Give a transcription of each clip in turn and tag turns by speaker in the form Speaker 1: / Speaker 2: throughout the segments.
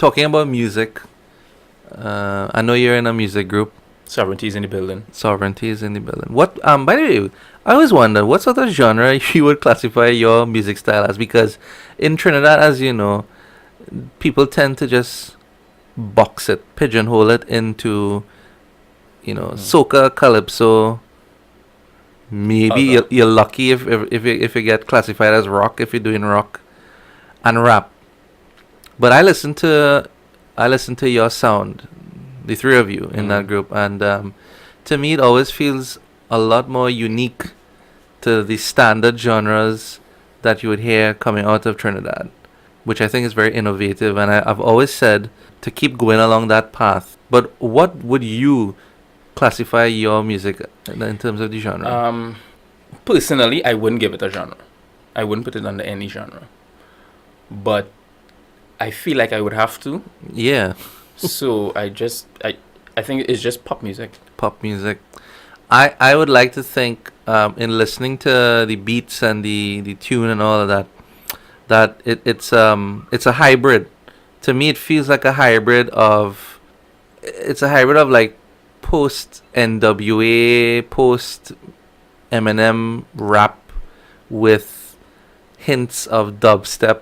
Speaker 1: talking about music, I know you're in a music group.
Speaker 2: Sovereignty's in the building.
Speaker 1: Sovereignty is in the building. What? By the way, I always wonder what sort of genre you would classify your music style as, because in Trinidad, as you know, people tend to just box it, pigeonhole it into, soca, calypso. Maybe you're lucky if you get classified as rock, if you're doing rock and rap. But I listen to your sound, the three of you in that group, and to me it always feels a lot more unique to the standard genres that you would hear coming out of Trinidad, which I think is very innovative, and I've always said to keep going along that path. But what would you classify your music in terms of the genre?
Speaker 2: Personally, I wouldn't give it a genre. I wouldn't put it under any genre. But I feel like I would have to.
Speaker 1: Yeah.
Speaker 2: So I think it's just pop music.
Speaker 1: Pop music. I would like to think, in listening to the beats and the tune and all of that it's a hybrid. To me, it feels like a hybrid of like post NWA, post Eminem rap with hints of dubstep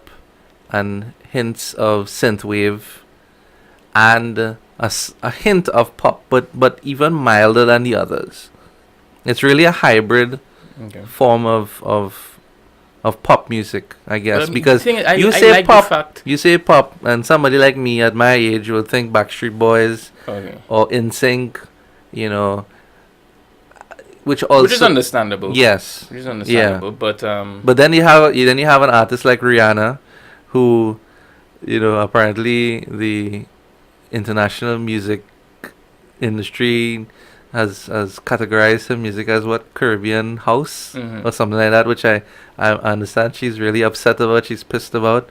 Speaker 1: and hints of synthwave and a hint of pop, but even milder than the others. It's really a hybrid form of pop music, I guess, because you say pop, and somebody like me at my age will think Backstreet Boys or NSYNC, which is
Speaker 2: understandable.
Speaker 1: Yes,
Speaker 2: which is understandable.
Speaker 1: Yeah. But then you have an artist like Rihanna, who, apparently the international music industry has categorized her music as what, Caribbean house or something like that, which I understand she's really upset about. She's pissed about.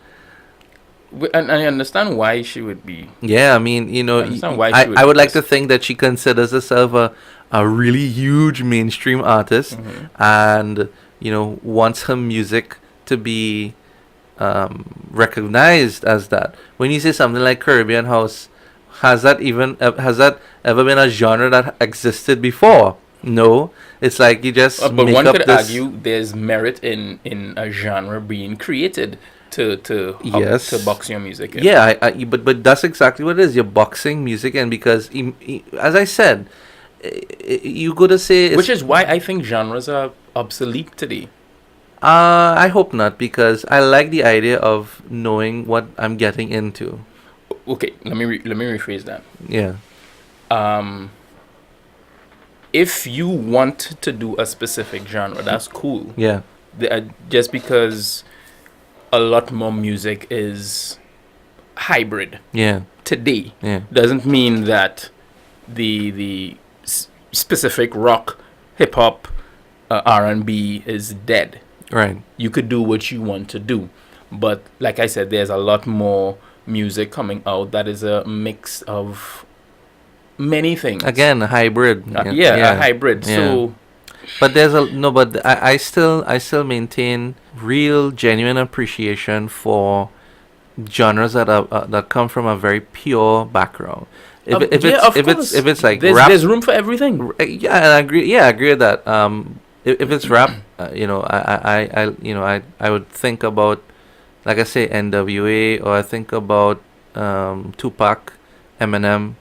Speaker 2: And I understand why she would be.
Speaker 1: Yeah, I mean, I would like to think that she considers herself a really huge mainstream artist, and wants her music to be recognized as that. When you say something like Caribbean house, has that ever been a genre that existed before? No. It's like you just
Speaker 2: but
Speaker 1: make
Speaker 2: one
Speaker 1: up
Speaker 2: could argue there's merit in a genre being created to box your music in.
Speaker 1: Yeah, but that's exactly what it is. You're boxing music in, because as I said, you go to say,
Speaker 2: which is why I think genres are obsolete today.
Speaker 1: I hope not, because I like the idea of knowing what I'm getting into.
Speaker 2: Okay, let me rephrase that.
Speaker 1: Yeah.
Speaker 2: If you want to do a specific genre, that's cool.
Speaker 1: Yeah.
Speaker 2: Just because a lot more music is hybrid.
Speaker 1: Yeah.
Speaker 2: Today.
Speaker 1: Yeah.
Speaker 2: Doesn't mean that the specific rock, hip hop, R&B is dead.
Speaker 1: Right.
Speaker 2: You could do what you want to do, but like I said, there's a lot more music coming out that is a mix of many things.
Speaker 1: Again, a hybrid.
Speaker 2: A hybrid. Yeah. So,
Speaker 1: but I still maintain real, genuine appreciation for genres that come from a very pure background. If it's like rap,
Speaker 2: there's room for everything.
Speaker 1: Yeah, and I agree. Yeah, I agree with that. If it's rap, I would think about, like I say, NWA, or I think about Tupac, Eminem,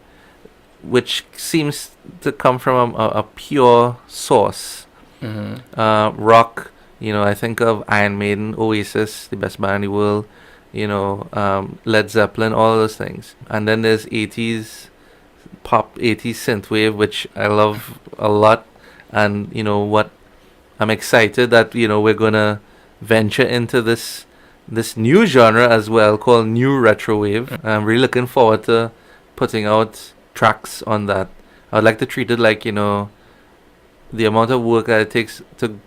Speaker 1: which seems to come from a pure source. Rock, I think of Iron Maiden, Oasis, the best band in the world, Led Zeppelin, all those things. And then there's 80s pop, 80s synthwave, which I love a lot. And what I'm excited that we're gonna venture into this new genre as well, called new retro wave. I'm really looking forward to putting out tracks on that. I'd like to treat it like the amount of work that it takes to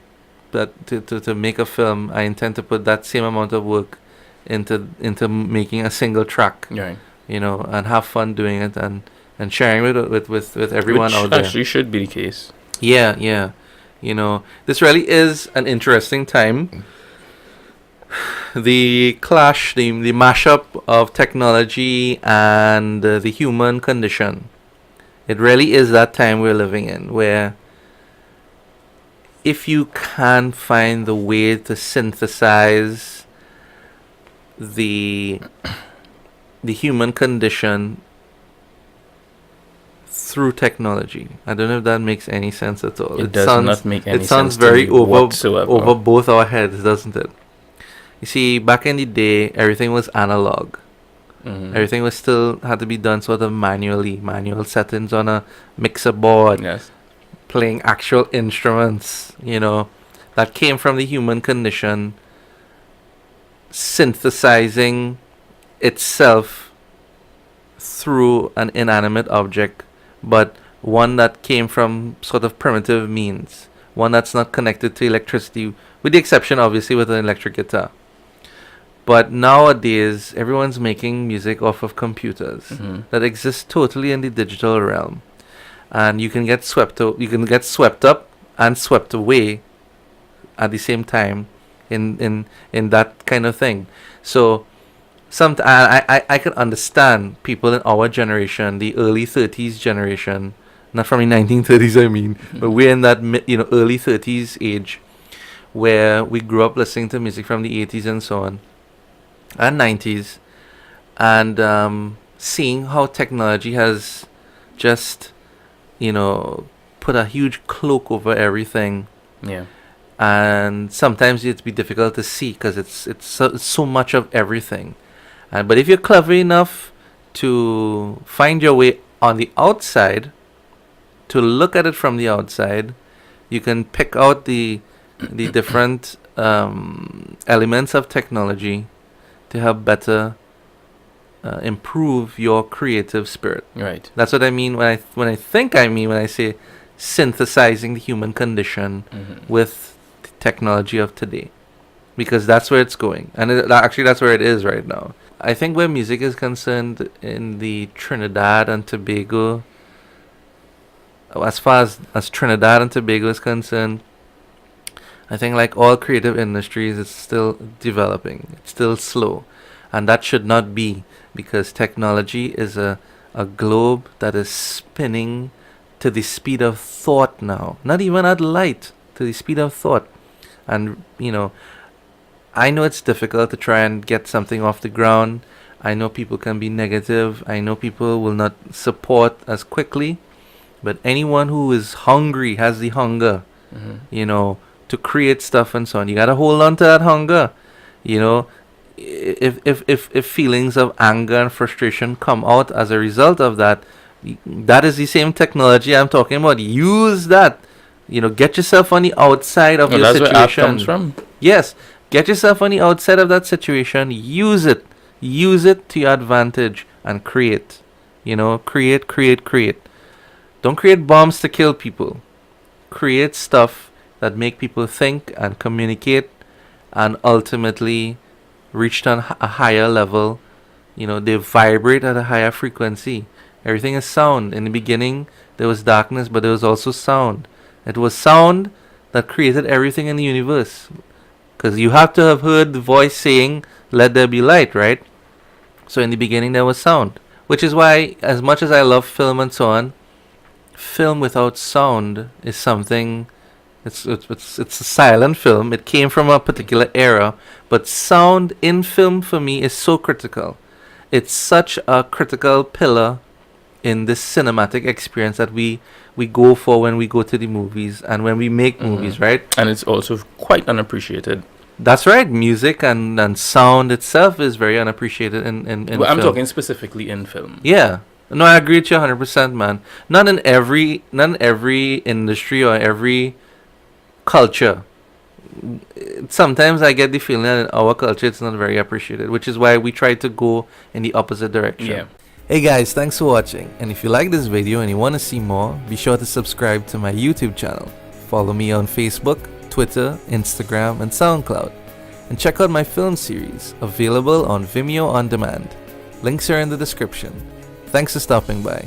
Speaker 1: make a film. I intend to put that same amount of work into making a single track.
Speaker 2: Right.
Speaker 1: And have fun doing it and sharing it with everyone out there.
Speaker 2: Which actually should be the case.
Speaker 1: Yeah. This really is an interesting time. the clash, the mashup of technology and the human condition. It really is that time we're living in where if you can find the way to synthesize the human condition through technology. I don't know if that makes any sense at all.
Speaker 2: It does not make any sense.
Speaker 1: It sounds
Speaker 2: to
Speaker 1: very
Speaker 2: me
Speaker 1: over
Speaker 2: whatsoever.
Speaker 1: both our heads, doesn't it? You see, back in the day, everything was analog. Everything was still had to be done sort of manual settings on a mixer board.
Speaker 2: Yes.
Speaker 1: Playing actual instruments, that came from the human condition, synthesizing itself through an inanimate object, but one that came from sort of primitive means, one that's not connected to electricity, with the exception, obviously, with an electric guitar. But nowadays, everyone's making music off of computers that exist totally in the digital realm. And you can get swept up and swept away at the same time in that kind of thing. So I can understand people in our generation, the early 30s generation, not from the 1930s, I mean, but we're in that early 30s age where we grew up listening to music from the 80s and so on, and 90s, and seeing how technology has just put a huge cloak over everything.
Speaker 2: Yeah.
Speaker 1: And sometimes it'd be difficult to see because it's so much of everything. But if you're clever enough to find your way on the outside, to look at it from the outside, you can pick out the different elements of technology to help better improve your creative spirit.
Speaker 2: Right.
Speaker 1: That's what I mean when I say synthesizing the human condition with the technology of today, because that's where it's going, and actually that's where it is right now. I think where music is concerned in the Trinidad and Tobago, as far as Trinidad and Tobago is concerned, I think like all creative industries, it's still developing. It's still slow, and that should not be, because technology is a globe that is spinning to the speed of thought now. Not even at light, to the speed of thought. And, I know it's difficult to try and get something off the ground. I know people can be negative. I know people will not support as quickly. But anyone who is hungry, has the hunger, to create stuff and so on, you got to hold on to that hunger. If feelings of anger and frustration come out as a result of that, that is the same technology I'm talking about. Use that. Get yourself on the outside of your situation.
Speaker 2: That's where art comes from.
Speaker 1: Yes, get yourself on the outside of that situation. Use it to your advantage and create. Create. Don't create bombs to kill people. Create stuff that make people think and communicate, and ultimately reach on a higher level. They vibrate at a higher frequency. Everything is sound. In the beginning, there was darkness, but there was also sound. It was sound that created everything in the universe. Because you have to have heard the voice saying, "Let there be light," right? So in the beginning, there was sound. Which is why, as much as I love film and so on, film without sound is something. It's a silent film. It came from a particular era, but sound in film for me is so critical. It's such a critical pillar in this cinematic experience that we go for when we go to the movies and when we make movies, right?
Speaker 2: And it's also quite unappreciated.
Speaker 1: That's right. Music and sound itself is very unappreciated in
Speaker 2: Well, I'm
Speaker 1: film.
Speaker 2: talking specifically in film.
Speaker 1: Yeah. No, I agree with you 100%, man. Not in every industry or every culture. Sometimes I get the feeling that in our culture it's not very appreciated, which is why we try to go in the opposite direction.
Speaker 2: Yeah.
Speaker 1: Hey guys, thanks for watching. And if you like this video and you want to see more, be sure to subscribe to my YouTube channel. Follow me on Facebook, Twitter, Instagram, and SoundCloud. And check out my film series, available on Vimeo On Demand. Links are in the description. Thanks for stopping by.